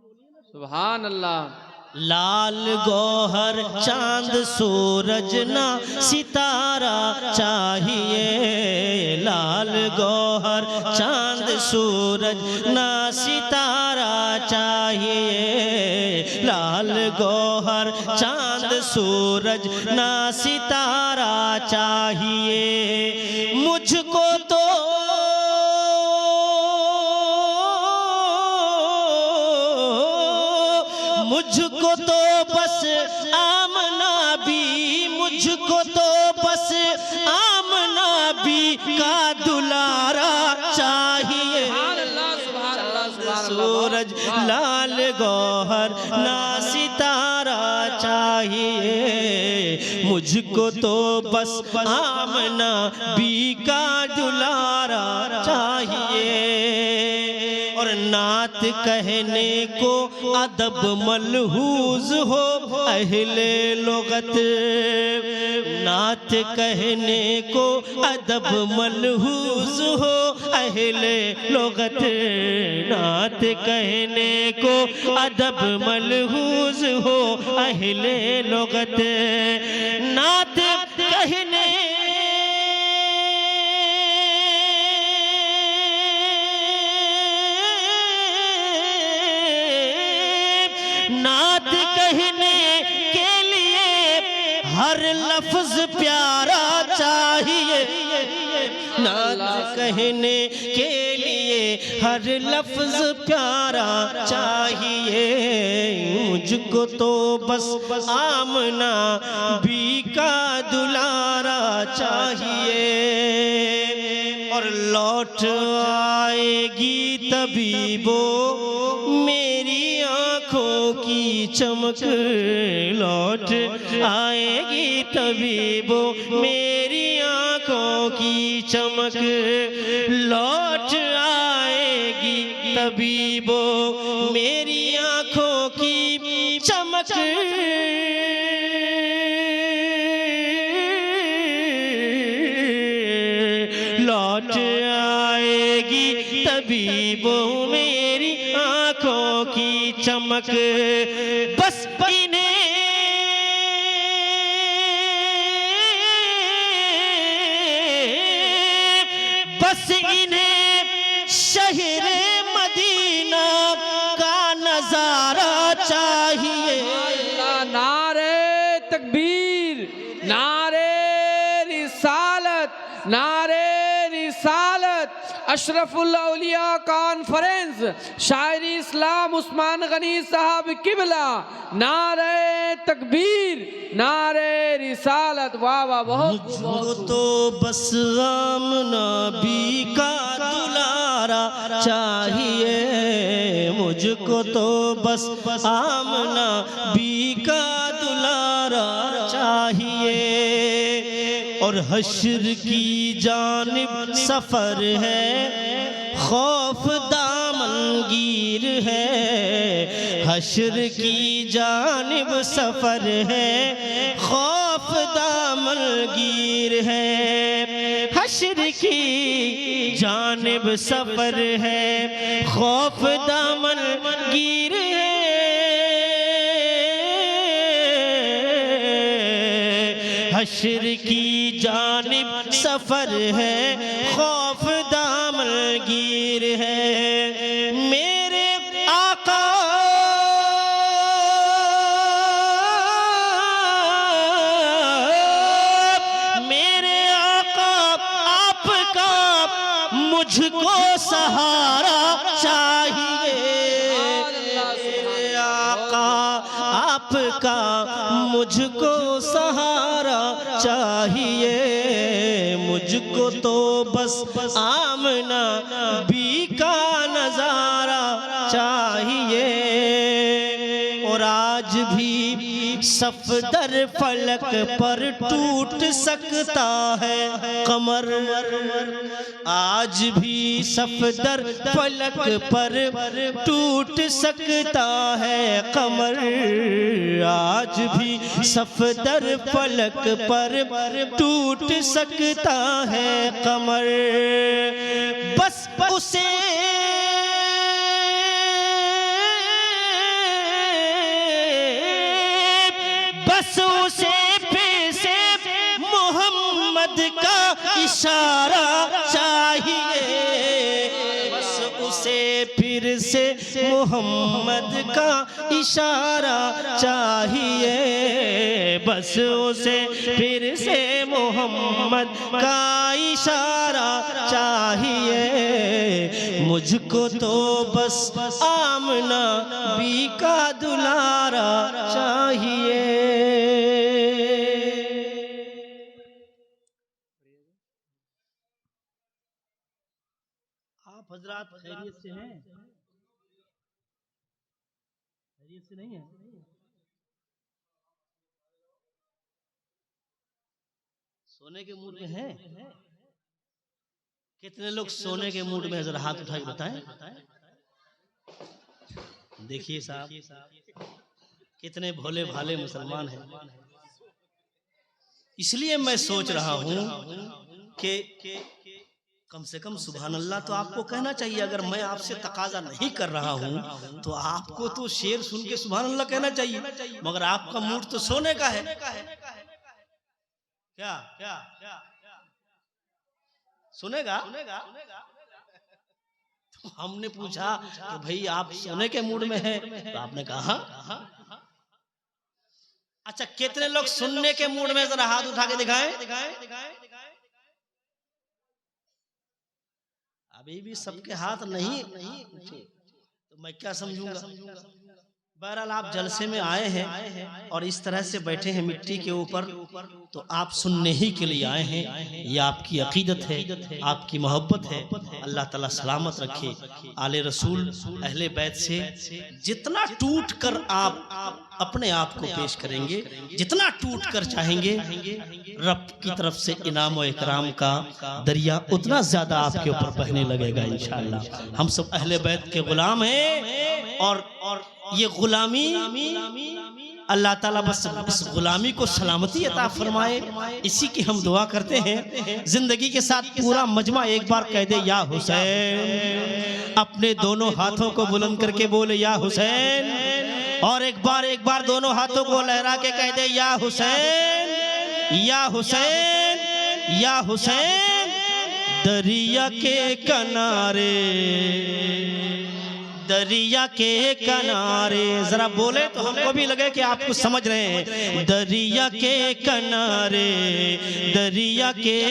सुभान अल्लाह। लाल गौहर चांद सूरज ना सितारा चाहिए, लाल गौहर चांद सूरज ना सितारा चाहिए, लाल गौहर चांद सूरज ना सितारा चाहिए। मुझको तो बस आमना भी, मुझको तो बस आमना भी का दुलारा चाहिए। सूरज लाल गौहर ना सितारा चाहिए, मुझको तो बस आमना भी का दुलारा चाहिए। और नात कहने को अदब मलहूज हो अहले लुगत, नात कहने को अदब मलहूज हो अहले लुगत, नात कहने को अदब मलहूज हो अहले लुगत, नात कहने नात कहने के लिए हर लफ्ज प्यारा चाहिए, नात कहने के लिए हर लफ्ज प्यारा चाहिए। मुझको तो बस आमना भी का दुलारा चाहिए। और लौट आएगी तबीबो मेरी आँखों की चमक, लौट आएगी तबीबो मेरी आँखों की चमक, लौट आएगी तबीबो मेरी आँखों की चमक। लौट आएगी तबीबो मेरी आँखों की चमक, बस इन्हें शहर मदीना का नजारा चाहिए। नारे तकबीर, नारे रिसालत, नारे रिसालत। अशरफुल औलिया कॉन्फ्रेंस शायरी इस्लाम उस्मान गनी साहब किबला, नारे तकबीर, नारे रिसालत। वाह वाह, बहुत मुझको तो बस आमना भी का दुलारा चाहिए, मुझको तो बस आमना भी का दुलारा चाहिए। और हश्र की जानिब सफर है, खौफ दामनगीर है, हश्र की जानिब सफर है, खौफ दामनगीर है, हश्र की जानिब सफर है, खौफ दामनगीर है, हश्र की जानिब सफर है, खौफ दामनगीर है। मेरे आका आपका मुझको सहारा चाहिए, आका आपका मुझको सहारा चाहिए। मुझको तो बस आमना भी का नजारा चाहिए। और आज भी सफदर फलक पर टूट सकता है कमर, आज भी सफदर फलक पर टूट सकता है कमर, आज भी सफदर फलक पर टूट सकता है कमर। बस उसे इशारा चाहिए, बस उसे फिर से मोहम्मद का इशारा चाहिए, बस उसे फिर से मोहम्मद का इशारा चाहिए। मुझको तो बस आमना बी का दुलारा चाहिए। आप हजरात खैरियत से हैं? खैरियत से नहीं है? सोने के मूड में हैं? कितने लोग सोने के मूड में? जरा हाथ उठा के बताएं। देखिए साहब, कितने भोले भाले मुसलमान हैं। इसलिए मैं सोच रहा हूं कि कम से कम सुभान अल्लाह तो आपको कहना चाहिए। अगर मैं आपसे तकाजा नहीं कर रहा हूं तो आपको तो शेर सुन के सुभान अल्लाह कहना चाहिए, मगर आपका मूड तो सोने का है। क्या क्या सुनेगा? तो हमने पूछा कि भाई आप सोने के मूड में हैं, तो आपने कहा अच्छा कितने लोग सुनने के मूड में? जरा हाथ उठा के दिखाएं। अभी भी सबके हाथ नहीं, तो मैं क्या समझूंगा। बहरहाल आप जलसे में आए हैं और इस तरह से बैठे हैं मिट्टी के ऊपर, तो आप सुनने ही के लिए आए हैं। ये आपकी अकीदत है, आपकी मोहब्बत है। अल्लाह ताला सलामत रखे। आले रसूल अहले बैत से जितना टूट कर आप अपने आप को पेश करेंगे, जितना टूट कर चाहेंगे, रब की तरफ से इनाम और इकराम का दरिया उतना ज्यादा आपके ऊपर बहने लगेगा इंशाअल्लाह। हम सब अहले बैत के गुलाम हैं और ये गुलामी अल्लाह ताला बस इस गुलामी को सलामती अता फरमाए, इसी की हम दुआ करते हैं। जिंदगी के साथ पूरा मजमा एक बार कह दे या हुसैन। अपने दोनों हाथों को बुलंद करके बोले या हुसैन, और एक बार दोनों हाथों को लहरा के कह दे या हुसैन, या हुसैन, या हुसैन। दरिया के किनारे, दरिया के किनारे, जरा बोले तो हमको भी लगे कि आप कुछ समझ रहे हैं। दरिया के किनारे, दरिया के